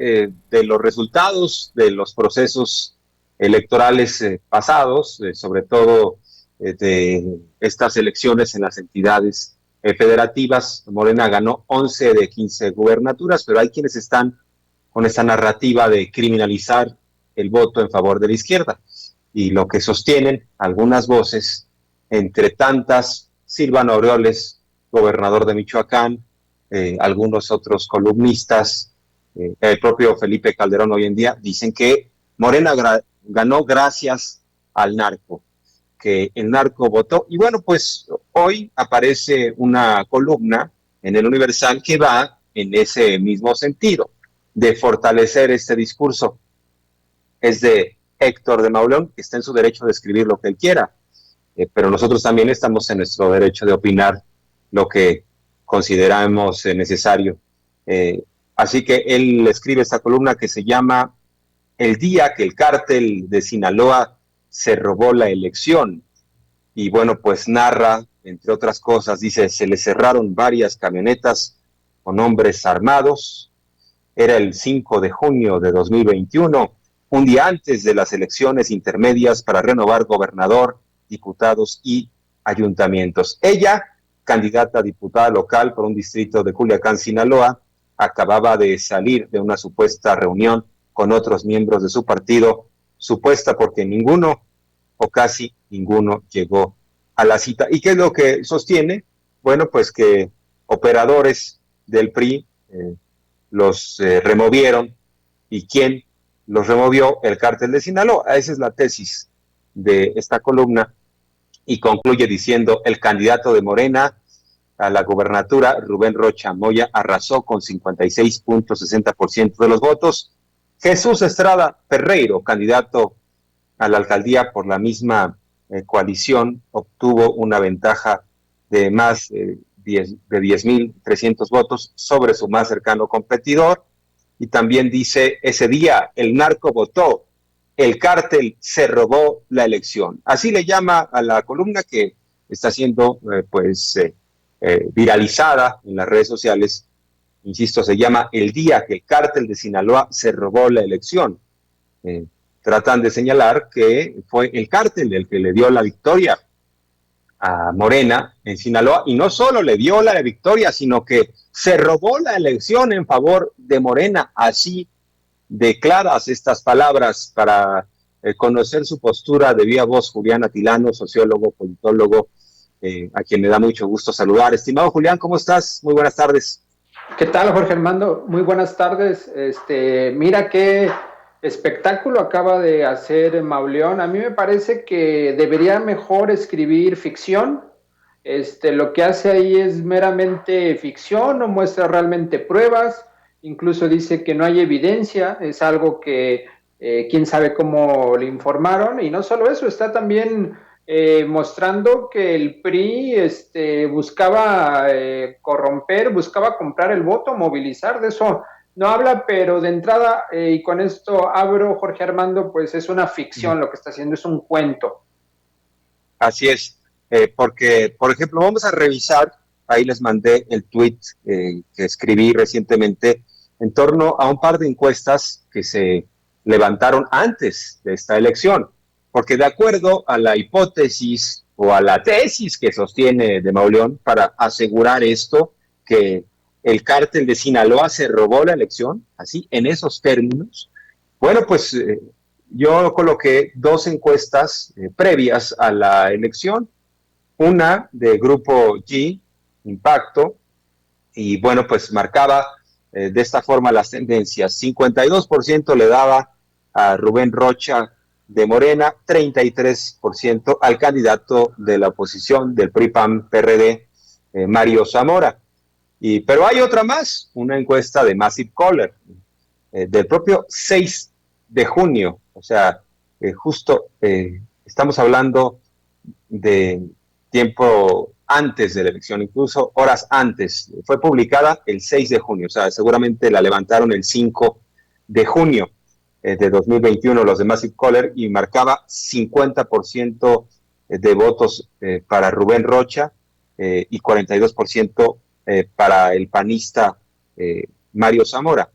de los resultados de los procesos electorales pasados, sobre todo de estas elecciones en las entidades federativas. Morena ganó 11 de 15 gubernaturas, pero hay quienes están con esta narrativa de criminalizar el voto en favor de la izquierda. Y lo que sostienen algunas voces, entre tantas, Silvano Aureoles, gobernador de Michoacán, algunos otros columnistas, el propio Felipe Calderón hoy en día, dicen que Morena ganó gracias al narco, que el narco votó. Y bueno, pues hoy aparece una columna en el Universal que va en ese mismo sentido, de fortalecer este discurso. Es de Héctor de Mauleón, que está en su derecho de escribir lo que él quiera, pero nosotros también estamos en nuestro derecho de opinar lo que consideramos necesario. Así que él escribe esta columna que se llama El día que el cártel de Sinaloa se robó la elección. Y bueno, pues narra, entre otras cosas, dice, se le cerraron varias camionetas con hombres armados. Era el 5 de junio de 2021, un día antes de las elecciones intermedias para renovar gobernador, diputados y ayuntamientos. Ella, candidata a diputada local por un distrito de Culiacán, Sinaloa, acababa de salir de una supuesta reunión con otros miembros de su partido, supuesta porque ninguno o casi ninguno llegó a la cita. ¿Y qué es lo que sostiene? Bueno, pues que operadores del PRI los removieron. ¿Y quién los removió? El cártel de Sinaloa. Esa es la tesis de esta columna, y concluye diciendo: el candidato de Morena a la gubernatura, Rubén Rocha Moya, arrasó con 56.60% de los votos. Jesús Estrada Ferreiro, candidato a la alcaldía por la misma coalición, obtuvo una ventaja de más de 10.300 votos sobre su más cercano competidor. Y también dice, ese día el narco votó, el cártel se robó la elección. Así le llama a la columna, que está siendo viralizada en las redes sociales. Insisto, se llama El día que el cártel de Sinaloa se robó la elección. Tratan de señalar que fue el cártel el que le dio la victoria a Morena en Sinaloa, y no solo le dio la victoria, sino que se robó la elección en favor de Morena. Así de claras estas palabras. Para conocer su postura de viva voz, Julián Atilano, sociólogo, politólogo, a quien me da mucho gusto saludar. Estimado Julián, ¿cómo estás? Muy buenas tardes. ¿Qué tal, Jorge Armando? Muy buenas tardes. Mira qué espectáculo acaba de hacer Mauleón. A mí me parece que debería mejor escribir ficción. Lo que hace ahí es meramente ficción, no muestra realmente pruebas, incluso dice que no hay evidencia, es algo que quién sabe cómo le informaron. Y no solo eso, está también mostrando que el PRI buscaba corromper, buscaba comprar el voto, movilizar. De eso no habla, pero de entrada, y con esto abro, Jorge Armando, pues es una ficción lo que está haciendo, es un cuento. Así es, porque, por ejemplo, vamos a revisar, ahí les mandé el tweet que escribí recientemente en torno a un par de encuestas que se levantaron antes de esta elección, porque de acuerdo a la hipótesis o a la tesis que sostiene de Mauleón para asegurar esto, que el cártel de Sinaloa se robó la elección, así, en esos términos, bueno, pues yo coloqué dos encuestas previas a la elección, una de Grupo G, Impacto, y bueno, pues marcaba de esta forma las tendencias. 52% le daba a Rubén Rocha de Morena, 33% al candidato de la oposición del PRI-PAN-PRD, Mario Zamora. Pero hay otra más, una encuesta de Massive Caller, del propio 6 de junio, o sea, justo estamos hablando de tiempo antes de la elección, incluso horas antes. Fue publicada el 6 de junio, o sea, seguramente la levantaron el 5 de junio de 2021 los de Massive Caller, y marcaba 50% de votos para Rubén Rocha y 42% para el panista Mario Zamora.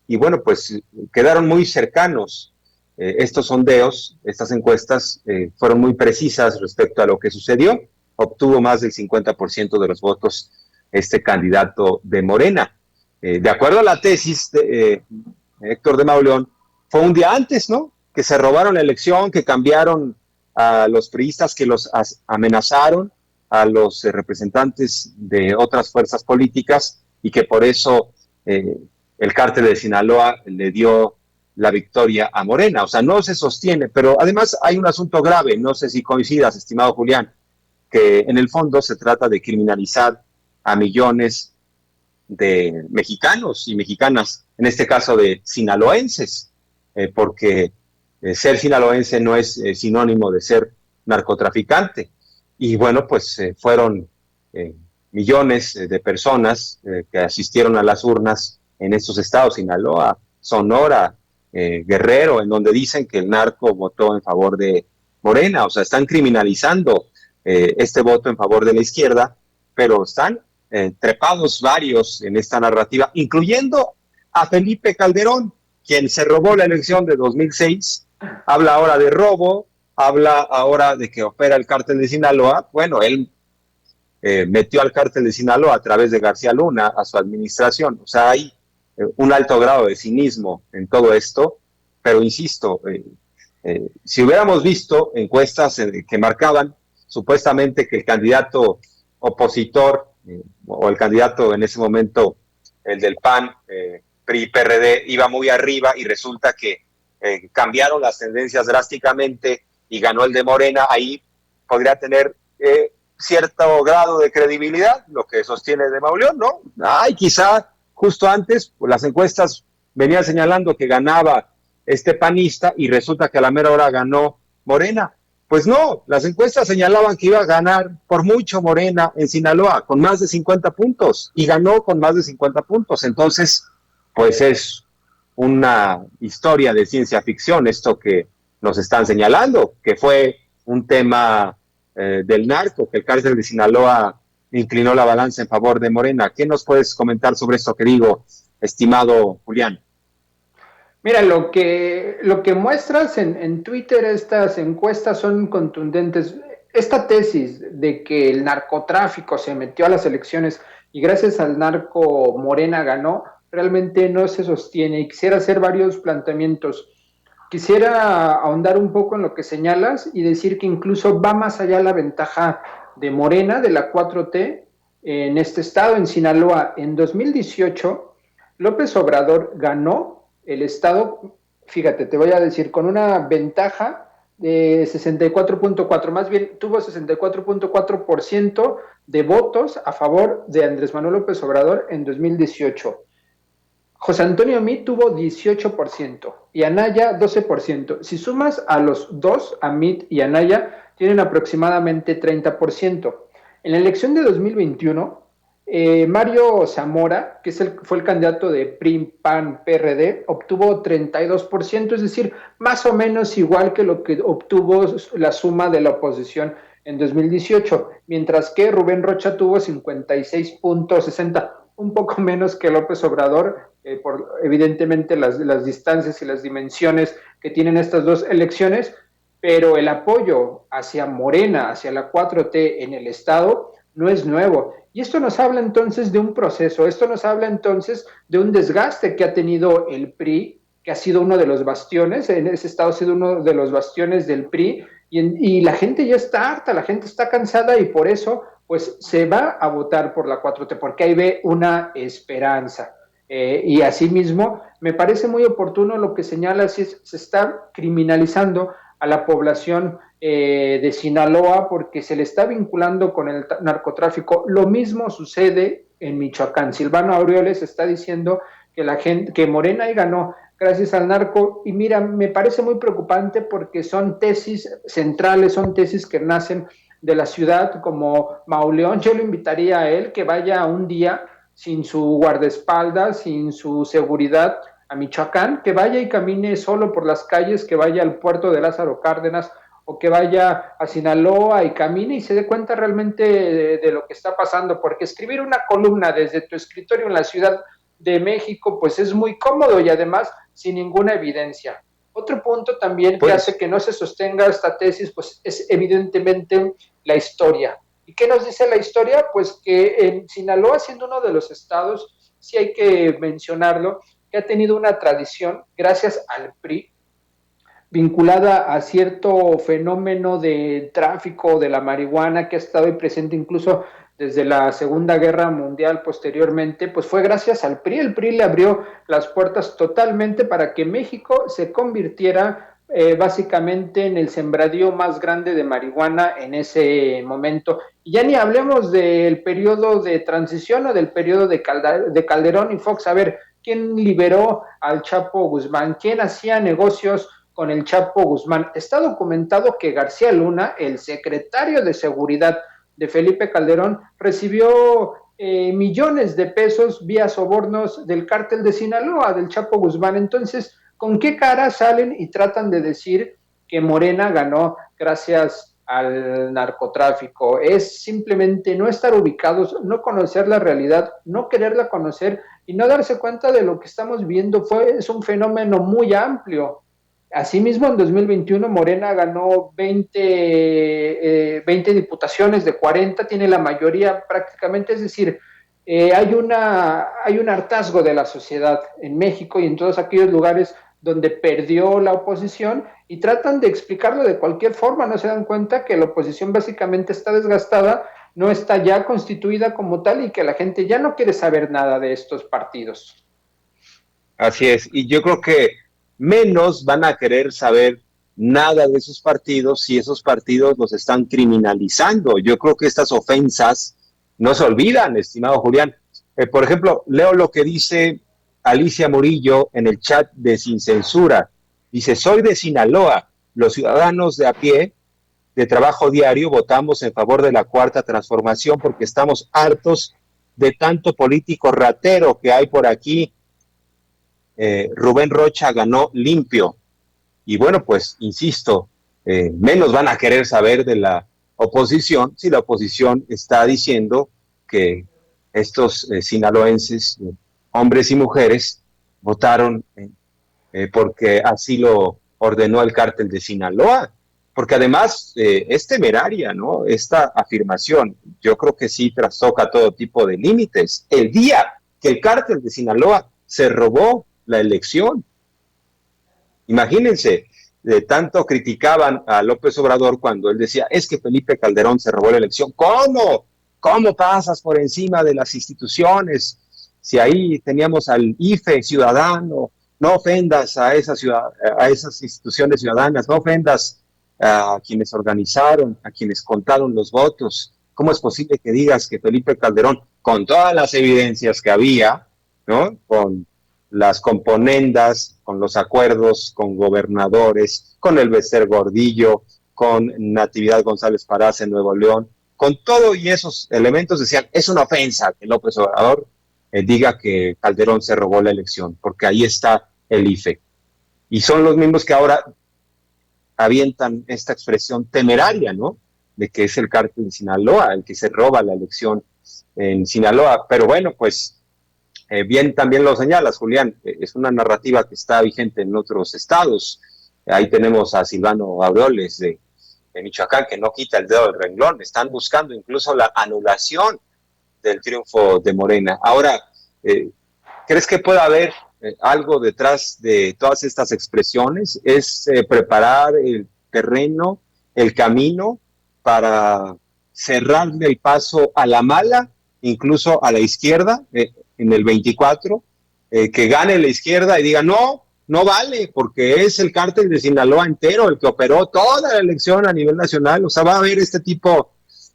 y bueno, pues quedaron muy cercanos. Estos sondeos, estas encuestas fueron muy precisas respecto a lo que sucedió. Obtuvo más del 50% de los votos este candidato de Morena. De acuerdo a la tesis de Héctor de Mauleón, fue un día antes, ¿no? Que se robaron la elección, que cambiaron a los priistas, que los amenazaron, a los representantes de otras fuerzas políticas, y que por eso el cártel de Sinaloa le dio la victoria a Morena. O sea, no se sostiene, pero además hay un asunto grave, no sé si coincidas, estimado Julián, que en el fondo se trata de criminalizar a millones de mexicanos y mexicanas, en este caso de sinaloenses, porque ser sinaloense no es sinónimo de ser narcotraficante. Y bueno, pues fueron millones de personas que asistieron a las urnas en estos estados, Sinaloa, Sonora, Guerrero, en donde dicen que el narco votó en favor de Morena. O sea, están criminalizando este voto en favor de la izquierda, pero están trepados varios en esta narrativa, incluyendo a Felipe Calderón, quien se robó la elección de 2006, habla ahora de robo, habla ahora de que opera el cártel de Sinaloa. Bueno, él metió al cártel de Sinaloa a través de García Luna a su administración. O sea, hay un alto grado de cinismo en todo esto, pero insisto, si hubiéramos visto encuestas que marcaban supuestamente que el candidato opositor o el candidato en ese momento, el del PAN, PRI-PRD, iba muy arriba y resulta que cambiaron las tendencias drásticamente y ganó el de Morena, ahí podría tener cierto grado de credibilidad, lo que sostiene de Mauleón, ¿no? Ay, quizá justo antes pues, las encuestas venían señalando que ganaba este panista y resulta que a la mera hora ganó Morena. Pues no, las encuestas señalaban que iba a ganar por mucho Morena en Sinaloa, con más de 50 puntos, y ganó con más de 50 puntos. Entonces, pues es una historia de ciencia ficción esto que nos están señalando, que fue un tema del narco, que el cártel de Sinaloa inclinó la balanza en favor de Morena. ¿Qué nos puedes comentar sobre esto que digo, estimado Julián? Mira, lo que muestras en Twitter, estas encuestas son contundentes. Esta tesis de que el narcotráfico se metió a las elecciones y gracias al narco Morena ganó, realmente no se sostiene. Y quisiera hacer varios planteamientos. Quisiera ahondar un poco en lo que señalas y decir que incluso va más allá la ventaja de Morena, de la 4T, en este estado, en Sinaloa. En 2018, López Obrador ganó el estado, fíjate, te voy a decir, con una ventaja de 64.4, más bien tuvo 64.4% de votos a favor de Andrés Manuel López Obrador en 2018. José Antonio Meade tuvo 18% y Anaya 12%. Si sumas a los dos, a Meade y Anaya, tienen aproximadamente 30%. En la elección de 2021, Mario Zamora, que fue el candidato de PRI, PAN, PRD, obtuvo 32%, es decir, más o menos igual que lo que obtuvo la suma de la oposición en 2018, mientras que Rubén Rocha tuvo 56.60%, un poco menos que López Obrador, por evidentemente las distancias y las dimensiones que tienen estas dos elecciones, pero el apoyo hacia Morena, hacia la 4T en el Estado, no es nuevo. Y esto nos habla entonces de un proceso, esto nos habla entonces de un desgaste que ha tenido el PRI, que ha sido uno de los bastiones, en ese estado ha sido uno de los bastiones del PRI, y la gente ya está harta, la gente está cansada y por eso pues se va a votar por la 4T, porque ahí ve una esperanza. Y asimismo, me parece muy oportuno lo que señala, si se está criminalizando a la población de Sinaloa porque se le está vinculando con el narcotráfico. Lo mismo sucede en Michoacán. Silvano Aureoles está diciendo que la gente, que Morena ahí ganó gracias al narco, y mira, me parece muy preocupante porque son tesis centrales, son tesis que nacen de la ciudad como Mauleón. Yo lo invitaría a él que vaya un día sin su guardaespaldas, sin su seguridad a Michoacán, que vaya y camine solo por las calles, que vaya al puerto de Lázaro Cárdenas o que vaya a Sinaloa y camine y se dé cuenta realmente de lo que está pasando, porque escribir una columna desde tu escritorio en la ciudad de México, pues es muy cómodo y además sin ninguna evidencia. Otro punto también que hace que no se sostenga esta tesis, pues es evidentemente la historia. ¿Y qué nos dice la historia? Pues que en Sinaloa, siendo uno de los estados, sí hay que mencionarlo, que ha tenido una tradición, gracias al PRI, vinculada a cierto fenómeno de tráfico de la marihuana que ha estado ahí presente incluso desde la Segunda Guerra Mundial posteriormente, pues fue gracias al PRI. El PRI le abrió las puertas totalmente para que México se convirtiera básicamente en el sembradío más grande de marihuana en ese momento. Y ya ni hablemos del periodo de transición o del periodo de Calderón y Fox. A ver, ¿quién liberó al Chapo Guzmán? ¿Quién hacía negocios con el Chapo Guzmán? Está documentado que García Luna, el secretario de Seguridad de Felipe Calderón, recibió millones de pesos vía sobornos del cártel de Sinaloa, del Chapo Guzmán. Entonces, ¿con qué cara salen y tratan de decir que Morena ganó gracias al narcotráfico? Es simplemente no estar ubicados, no conocer la realidad, no quererla conocer y no darse cuenta de lo que estamos viendo. Es un fenómeno muy amplio. Asimismo, en 2021 Morena ganó 20 diputaciones de 40, tiene la mayoría prácticamente, es decir, hay un hartazgo de la sociedad en México y en todos aquellos lugares donde perdió la oposición y tratan de explicarlo de cualquier forma, no se dan cuenta que la oposición básicamente está desgastada, no está ya constituida como tal y que la gente ya no quiere saber nada de estos partidos. Así es, y yo creo que menos van a querer saber nada de esos partidos si esos partidos los están criminalizando. Yo creo que estas ofensas no se olvidan, estimado Julián. Por ejemplo, leo lo que dice Alicia Murillo en el chat de Sin Censura. Dice, soy de Sinaloa, los ciudadanos de a pie, de trabajo diario, votamos en favor de la Cuarta Transformación porque estamos hartos de tanto político ratero que hay por aquí. Rubén Rocha ganó limpio. Y bueno, pues, insisto, menos van a querer saber de la oposición si la oposición está diciendo que estos sinaloenses, hombres y mujeres, votaron porque así lo ordenó el cártel de Sinaloa. Porque además es temeraria, ¿no? Esta afirmación, yo creo que sí trastoca todo tipo de límites. El día que el cártel de Sinaloa se robó la elección. Imagínense, tanto criticaban a López Obrador cuando él decía, es que Felipe Calderón se robó la elección. ¿Cómo? ¿Cómo pasas por encima de las instituciones? Si ahí teníamos al IFE ciudadano, no ofendas a esas instituciones ciudadanas, no ofendas a quienes organizaron, a quienes contaron los votos. ¿Cómo es posible que digas que Felipe Calderón, con todas las evidencias que había, ¿no? Con las componendas, con los acuerdos con gobernadores, con el Bester Gordillo, con Natividad González Parás en Nuevo León, con todo y esos elementos decían, es una ofensa que López Obrador diga que Calderón se robó la elección, porque ahí está el IFE. Y son los mismos que ahora avientan esta expresión temeraria, ¿no? De que es el cártel de Sinaloa el que se roba la elección en Sinaloa. Pero bueno, pues bien también lo señalas, Julián, es una narrativa que está vigente en otros estados. Ahí tenemos a Silvano Aureoles de Michoacán, que no quita el dedo del renglón. Están buscando incluso la anulación del triunfo de Morena. Ahora, ¿crees que pueda haber algo detrás de todas estas expresiones? ¿Es preparar el terreno, el camino para cerrarle el paso a la mala, incluso a la izquierda, en el 24, que gane la izquierda y diga, no, no vale, porque es el cártel de Sinaloa entero el que operó toda la elección a nivel nacional? O sea, ¿va a haber este tipo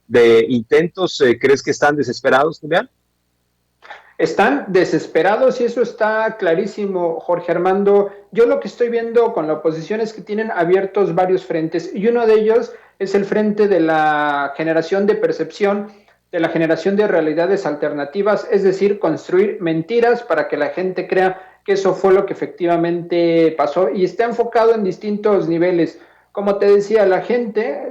de intentos? ¿Crees que están desesperados, Julián? Están desesperados y eso está clarísimo, Jorge Armando. Yo lo que estoy viendo con la oposición es que tienen abiertos varios frentes y uno de ellos es el frente de la generación de percepción, de la generación de realidades alternativas, es decir, construir mentiras para que la gente crea que eso fue lo que efectivamente pasó y está enfocado en distintos niveles. como te decía, la gente,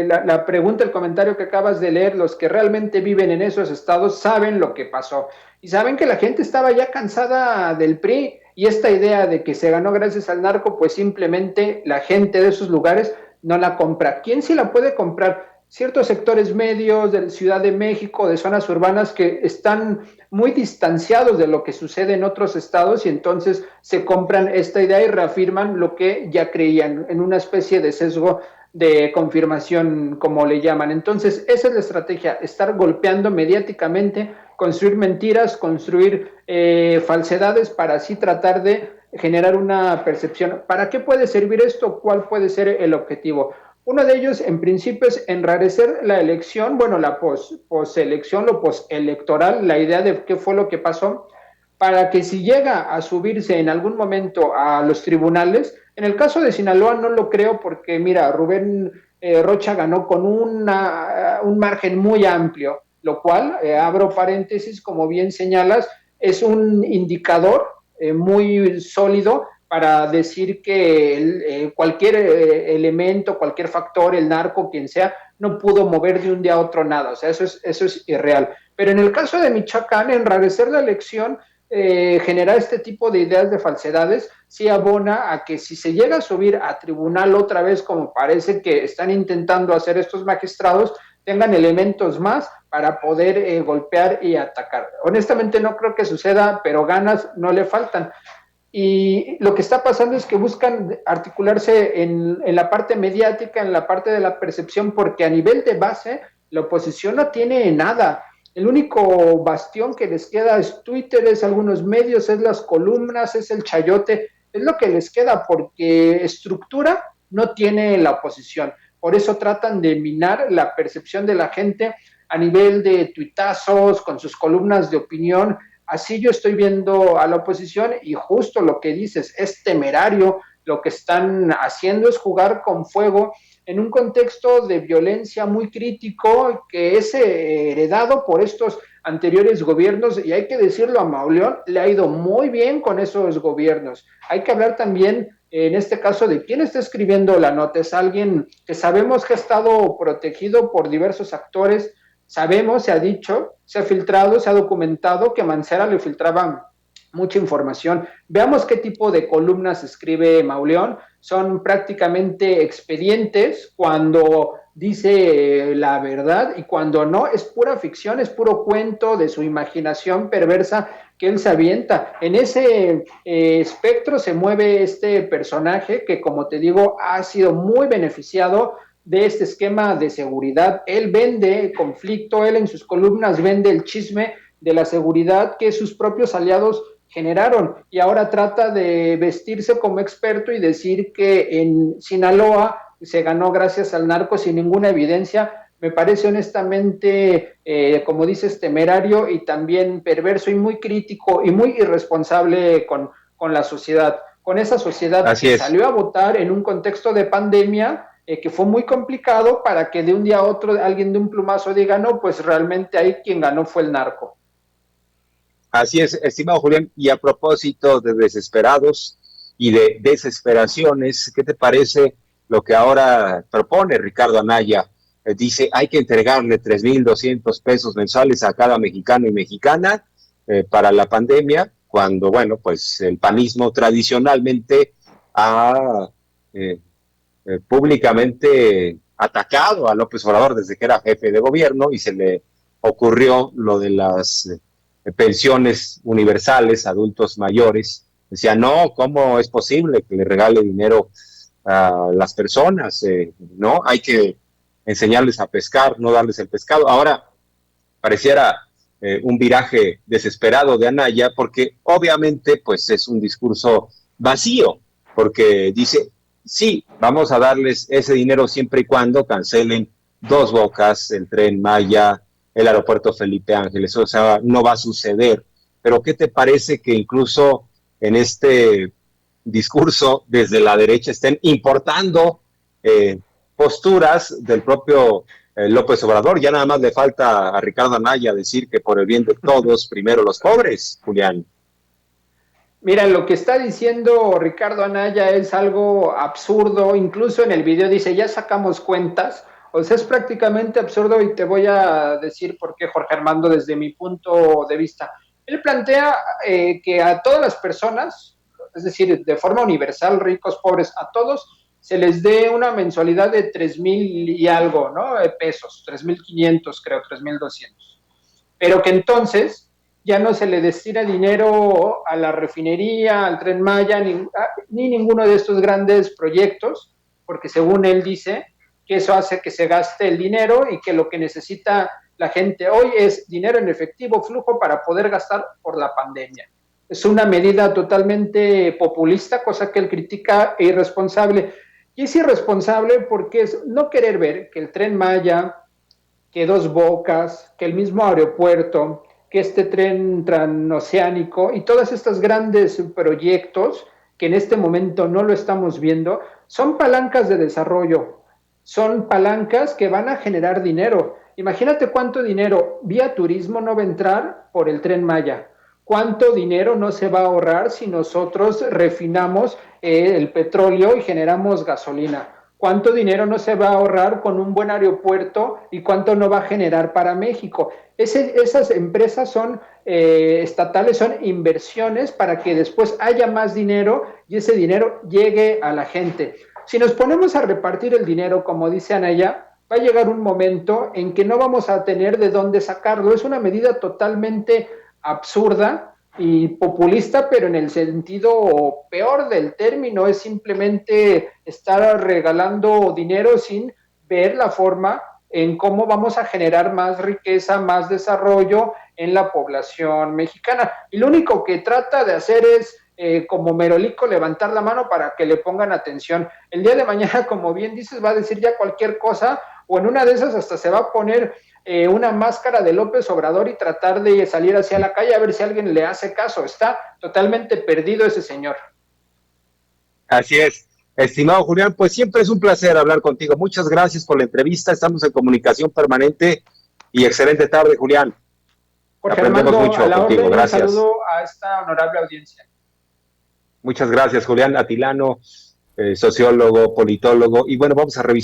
la pregunta, el comentario que acabas de leer, los que realmente viven en esos estados saben lo que pasó y saben que la gente estaba ya cansada del PRI y esta idea de que se ganó gracias al narco, pues simplemente la gente de esos lugares no la compra. ¿Quién sí la puede comprar? Ciertos sectores medios de Ciudad de México, de zonas urbanas que están muy distanciados de lo que sucede en otros estados y entonces se compran esta idea y reafirman lo que ya creían en una especie de sesgo de confirmación, como le llaman. Entonces, esa es la estrategia, estar golpeando mediáticamente, construir mentiras, construir falsedades para así tratar de generar una percepción. ¿Para qué puede servir esto? ¿Cuál puede ser el objetivo? Uno de ellos, en principio, es enrarecer la elección, bueno, la poselección, lo postelectoral, la idea de qué fue lo que pasó, para que si llega a subirse en algún momento a los tribunales, en el caso de Sinaloa no lo creo porque, mira, Rubén Rocha ganó con un margen muy amplio, lo cual, abro paréntesis, como bien señalas, es un indicador muy sólido para decir que cualquier elemento, cualquier factor, el narco, quien sea, no pudo mover de un día a otro nada. O sea, eso es irreal. Pero en el caso de Michoacán, enrarecer la elección, generar este tipo de ideas de falsedades, sí abona a que si se llega a subir a tribunal otra vez, como parece que están intentando hacer estos magistrados, tengan elementos más para poder golpear y atacar. Honestamente no creo que suceda, pero ganas no le faltan. Y lo que está pasando es que buscan articularse en la parte mediática, en la parte de la percepción, porque a nivel de base la oposición no tiene nada. El único bastión que les queda es Twitter, es algunos medios, es las columnas, es el chayote, es lo que les queda, porque estructura no tiene la oposición. Por eso tratan de minar la percepción de la gente a nivel de tuitazos, con sus columnas de opinión. Así yo estoy viendo a la oposición y justo lo que dices, es temerario, lo que están haciendo es jugar con fuego en un contexto de violencia muy crítico que es heredado por estos anteriores gobiernos y hay que decirlo, a Mauleón le ha ido muy bien con esos gobiernos. Hay que hablar también en este caso de quién está escribiendo la nota, es alguien que sabemos que ha estado protegido por diversos actores. Sabemos, se ha dicho, se ha filtrado, se ha documentado que Mancera le filtraba mucha información. Veamos qué tipo de columnas escribe Mauleón. Son prácticamente expedientes cuando dice la verdad y cuando no, es pura ficción, es puro cuento de su imaginación perversa que él se avienta. En ese espectro se mueve este personaje que, como te digo, ha sido muy beneficiado de este esquema de seguridad. Él vende conflicto, él en sus columnas vende el chisme de la seguridad que sus propios aliados generaron y ahora trata de vestirse como experto y decir que en Sinaloa se ganó gracias al narco sin ninguna evidencia. Me parece honestamente, como dices, temerario y también perverso y muy crítico y muy irresponsable con la sociedad, con esa sociedad Así que es. salió a votar en un contexto de pandemia, que fue muy complicado para que de un día a otro alguien de un plumazo diga, no, pues realmente ahí quien ganó fue el narco. Así es, estimado Julián, y a propósito de desesperados y de desesperaciones, ¿qué te parece lo que ahora propone Ricardo Anaya? Dice, hay que entregarle 3,200 pesos mensuales a cada mexicano y mexicana para la pandemia, cuando, bueno, pues el panismo tradicionalmente ha eh, públicamente atacado a López Obrador desde que era jefe de gobierno y se le ocurrió lo de las pensiones universales, adultos mayores. Decía, no, ¿cómo es posible que le regale dinero a las personas? No, hay que enseñarles a pescar, no darles el pescado. Ahora pareciera un viraje desesperado de Anaya, porque obviamente pues es un discurso vacío, porque dice, sí, vamos a darles ese dinero siempre y cuando cancelen Dos Bocas, el Tren Maya, el aeropuerto Felipe Ángeles, o sea, no va a suceder. Pero ¿qué te parece que incluso en este discurso desde la derecha estén importando posturas del propio López Obrador? Ya nada más le falta a Ricardo Anaya decir que por el bien de todos, primero los pobres, Julián. Mira, lo que está diciendo Ricardo Anaya es algo absurdo, incluso en el video dice, ya sacamos cuentas, o sea, es prácticamente absurdo y te voy a decir por qué, Jorge Armando, desde mi punto de vista. Él plantea que a todas las personas, es decir, de forma universal, ricos, pobres, a todos, se les dé una mensualidad de 3,000 y algo, ¿no? Pesos, 3,500, creo, 3,200. Pero que entonces ya no se le destina dinero a la refinería, al Tren Maya, ni ninguno de estos grandes proyectos, porque según él dice que eso hace que se gaste el dinero y que lo que necesita la gente hoy es dinero en efectivo, flujo para poder gastar por la pandemia. Es una medida totalmente populista, cosa que él critica e irresponsable. Y es irresponsable porque es no querer ver que el Tren Maya, que Dos Bocas, que el mismo aeropuerto, que este tren transoceánico y todos estos grandes proyectos que en este momento no lo estamos viendo, son palancas de desarrollo, son palancas que van a generar dinero. Imagínate cuánto dinero vía turismo no va a entrar por el Tren Maya. ¿Cuánto dinero no se va a ahorrar si nosotros refinamos el petróleo y generamos gasolina? ¿Cuánto dinero no se va a ahorrar con un buen aeropuerto y cuánto no va a generar para México? Esas empresas son estatales, son inversiones para que después haya más dinero y ese dinero llegue a la gente. Si nos ponemos a repartir el dinero, como dice Anaya, va a llegar un momento en que no vamos a tener de dónde sacarlo. Es una medida totalmente absurda y populista, pero en el sentido peor del término, es simplemente estar regalando dinero sin ver la forma en cómo vamos a generar más riqueza, más desarrollo en la población mexicana. Y lo único que trata de hacer es, como merolico, levantar la mano para que le pongan atención. El día de mañana, como bien dices, va a decir ya cualquier cosa, o en una de esas hasta se va a poner una máscara de López Obrador y tratar de salir hacia la calle a ver si alguien le hace caso. Está totalmente perdido ese señor. Así es. Estimado Julián, pues siempre es un placer hablar contigo. Muchas gracias por la entrevista. Estamos en comunicación permanente y excelente tarde, Julián. Jorge Aprendemos Armando, mucho a la contigo. orden, Gracias. un saludo a esta honorable audiencia. Muchas gracias, Julián Atilano, sociólogo, politólogo. Y bueno, vamos a revisar